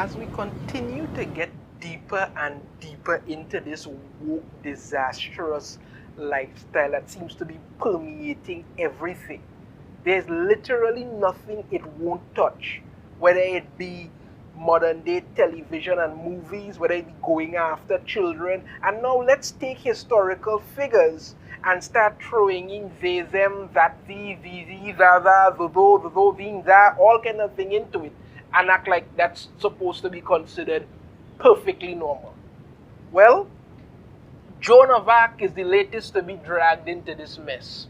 as we continue to get deeper and deeper into this woke, disastrous lifestyle that seems to be permeating everything, there's literally nothing it won't touch, whether it be modern day television and movies, whether it be going after children. And now let's take historical figures and start throwing in they, them, that, thee, the, though, thing, that, all kind of thing into it, and act like that's supposed to be considered perfectly normal. Well, Joan of Ark is the latest to be dragged into this mess.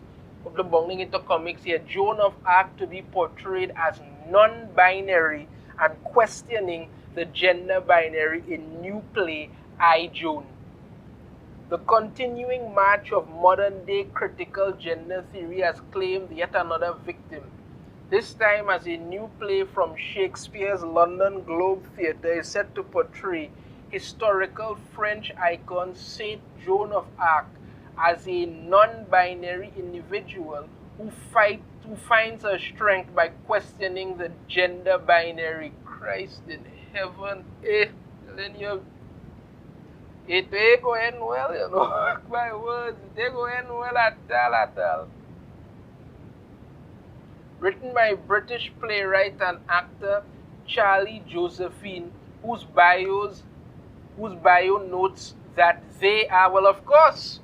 Of the bungling into comics here, Joan of Ark to be portrayed as non-binary and questioning the gender binary in new play I, Joan. The continuing march of modern-day critical gender theory has claimed yet another victim. This time as a new play from Shakespeare's London Globe Theatre is set to portray historical French icon Saint Joan of Arc as a non-binary individual who finds her strength by questioning the gender binary. Christ in heaven, telling you, it ain't going well, you know. Mark my words, they going well at all. Written by British playwright and actor Charlie Josephine, whose bio notes that they are, well, of course,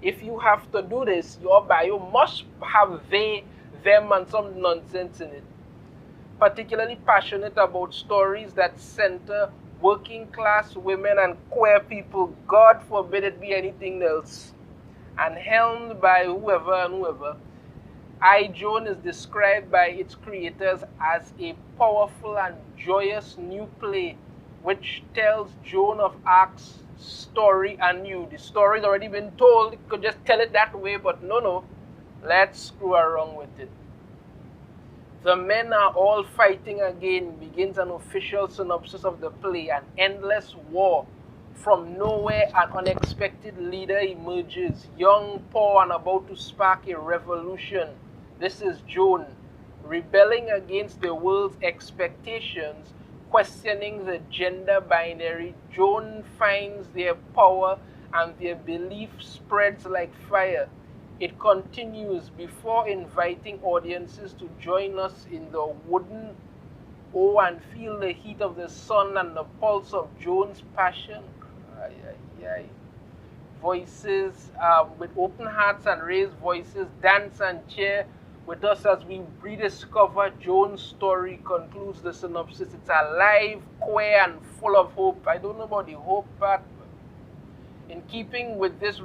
if you have to do this, your bio must have they, them, and some nonsense in it. Particularly passionate about stories that center working class women and queer people, God forbid it be anything else, and helmed by whoever, I, Joan is described by its creators as a powerful and joyous new play which tells Joan of Arc's story anew. The story's already been told, you could just tell it that way, but no, let's screw around with it. The men are all fighting again begins an official synopsis of the play, an endless war. From nowhere, an unexpected leader emerges, young, poor, and about to spark a revolution. This is Joan, rebelling against the world's expectations, questioning the gender binary. Joan finds their power and their belief spreads like fire. It continues before inviting audiences to join us in the wooden and feel the heat of the sun and the pulse of Joan's passion. Voices with open hearts and raised voices, dance and cheer with us as we rediscover Joan's story, concludes the synopsis. It's alive, queer, and full of hope. I don't know about the hope part, but in keeping with this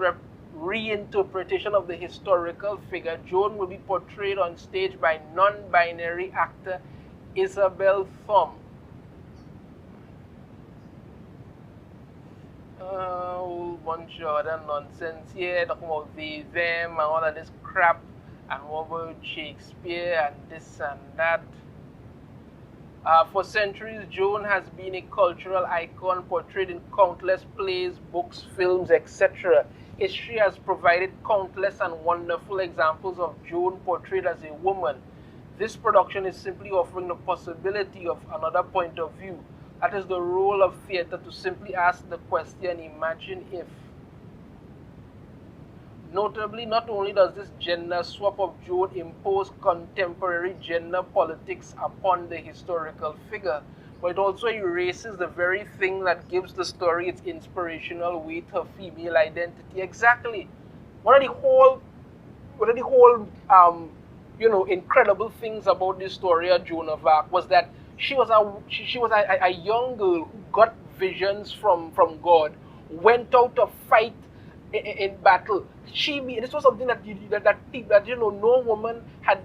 reinterpretation of the historical figure, Joan will be portrayed on stage by non-binary actor Isabel Thom. A whole bunch of other nonsense here, talking about they, them, and all of this crap, and what about Shakespeare, and this and that. For centuries, Joan has been a cultural icon portrayed in countless plays, books, films, etc. History has provided countless and wonderful examples of Joan portrayed as a woman. This production is simply offering the possibility of another point of view. That is the role of theater, to simply ask the question, imagine if. Notably, not only does this gender swap of Joan impose contemporary gender politics upon the historical figure, but it also erases the very thing that gives the story its inspirational weight, her female identity. Exactly. One of the whole incredible things about this story of Joan of Arc was that she was a young girl who got visions from God, went out to fight in battle. This was something that no woman had.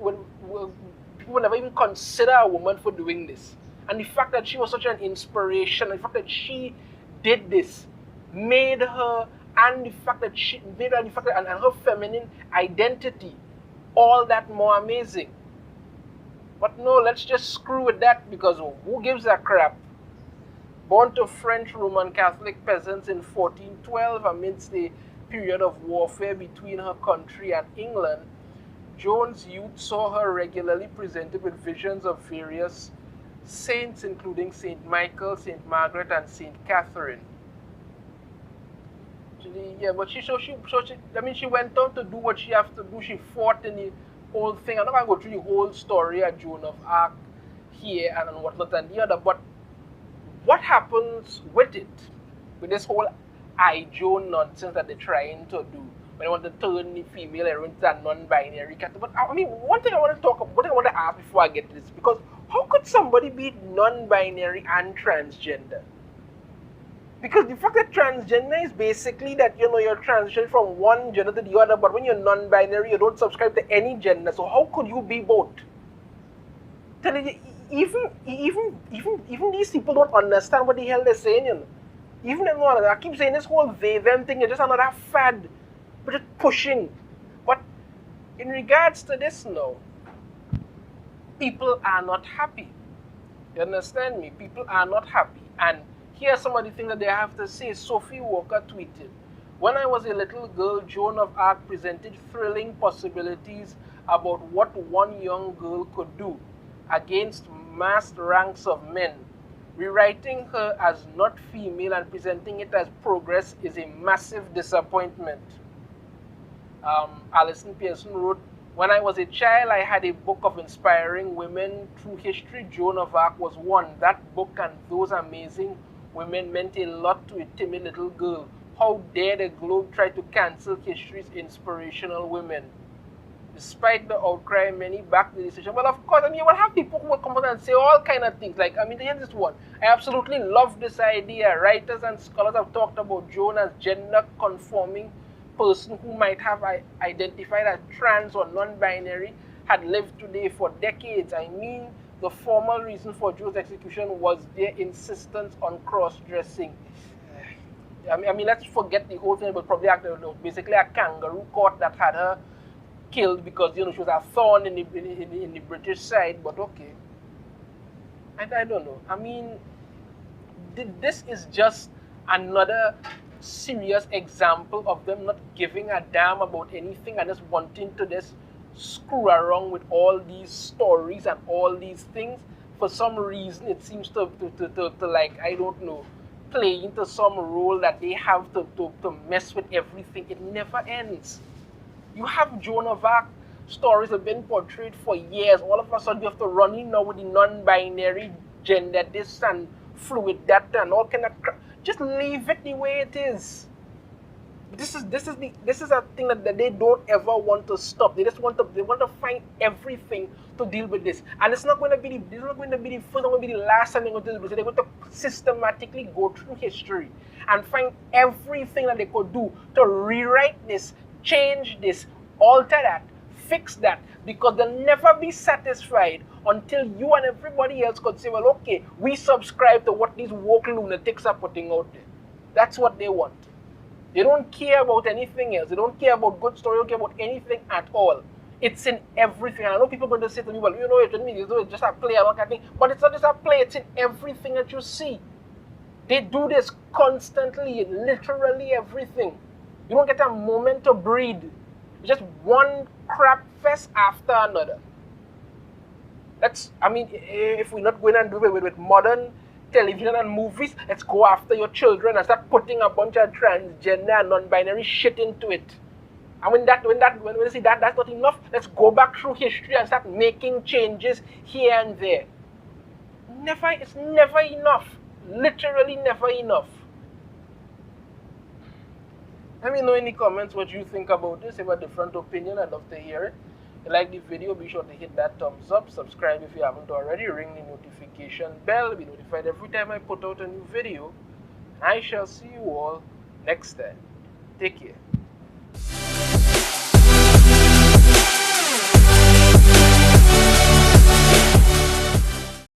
People never even consider a woman for doing this. And the fact that she was such an inspiration, the fact that she did this, made her, and the fact that and her feminine identity all that more amazing. But no, let's just screw with that, because who gives a crap? Born to French Roman Catholic peasants in 1412 amidst the period of warfare between her country and England, Joan's youth saw her regularly presented with visions of various saints, including Saint Michael, Saint Margaret, and Saint Catherine. Yeah, but she went on to do what she has to do. She fought in the whole thing. I'm not going to go through the whole story of Joan of Ark here and whatnot and the other, but what happens with it, with this whole Joan nonsense that they're trying to do, when they want to turn the female heroine into a non-binary category? But I mean, one thing I want to talk about, one thing I want to ask before I get to this, because how could somebody be non-binary and transgender? Because the fact that transgender is basically that, you know, you're transitioning from one gender to the other, but when you're non-binary, you don't subscribe to any gender. So how could you be both? Even these people don't understand what the hell they're saying, you know. Even if I keep saying this whole they them thing is just another fad, but just pushing. But in regards to this now, people are not happy. You understand me? People are not happy. And here are some of the things that they have to say. Sophie Walker tweeted, "When I was a little girl, Joan of Arc presented thrilling possibilities about what one young girl could do against vast ranks of men. Rewriting her as not female and presenting it as progress is a massive disappointment." Alison Pearson wrote, "When I was a child, I had a book of inspiring women through history. Joan of Arc was one. That book and those amazing women meant a lot to a timid little girl. How dare the globe try to cancel history's inspirational women?" Despite the outcry, many backed the decision. Well, of course, I mean, you will have people who will come out and say all kind of things. Like, I mean, here's this one. "I absolutely love this idea. Writers and scholars have talked about Joan as gender-conforming person who might have identified as trans or non-binary had lived today for decades. I mean, the formal reason for Joan's execution was their insistence on cross-dressing." I mean, let's forget the whole thing, but probably basically a kangaroo court that had her killed because, you know, she was a thorn in the British side. But okay, I don't know. I mean, this is just another serious example of them not giving a damn about anything and just wanting to just screw around with all these stories and all these things. For some reason, it seems to like, I don't know, play into some role that they have to mess with everything. It never ends. You have Joan of Arc stories have been portrayed for years. All of a sudden, you have to run in now with the non-binary gender this and fluid that and all kind of crap. Just leave it the way it is. This is a thing that they don't ever want to stop. They just want to find everything to deal with this. And it's not going to be the first, not going to be the last time they're going to do this. They're going to systematically go through history and find everything that they could do to rewrite this, change this, alter that, fix that, because they'll never be satisfied until you and everybody else could say, well, okay, we subscribe to what these woke lunatics are putting out there. That's what they want. They don't care about anything else. They don't care about good story. They don't care about anything at all. It's in everything. And I know people are going to say to me, well, you know, it's just a play and all kind of thing. But it's not just a play. It's in everything that you see. They do this constantly, in literally everything. You don't get a moment to breathe. It's just one crap fest after another. I mean, if we're not going and do it with modern television and movies, let's go after your children and start putting a bunch of transgender and non-binary shit into it. And when we see that that's not enough, let's go back through history and start making changes here and there. It's never enough. Literally never enough. Let me know in the comments what you think about this. If you have a different opinion, I'd love to hear it. If you like the video, be sure to hit that thumbs up. Subscribe if you haven't already. Ring the notification bell. Be notified every time I put out a new video. I shall see you all next time. Take care.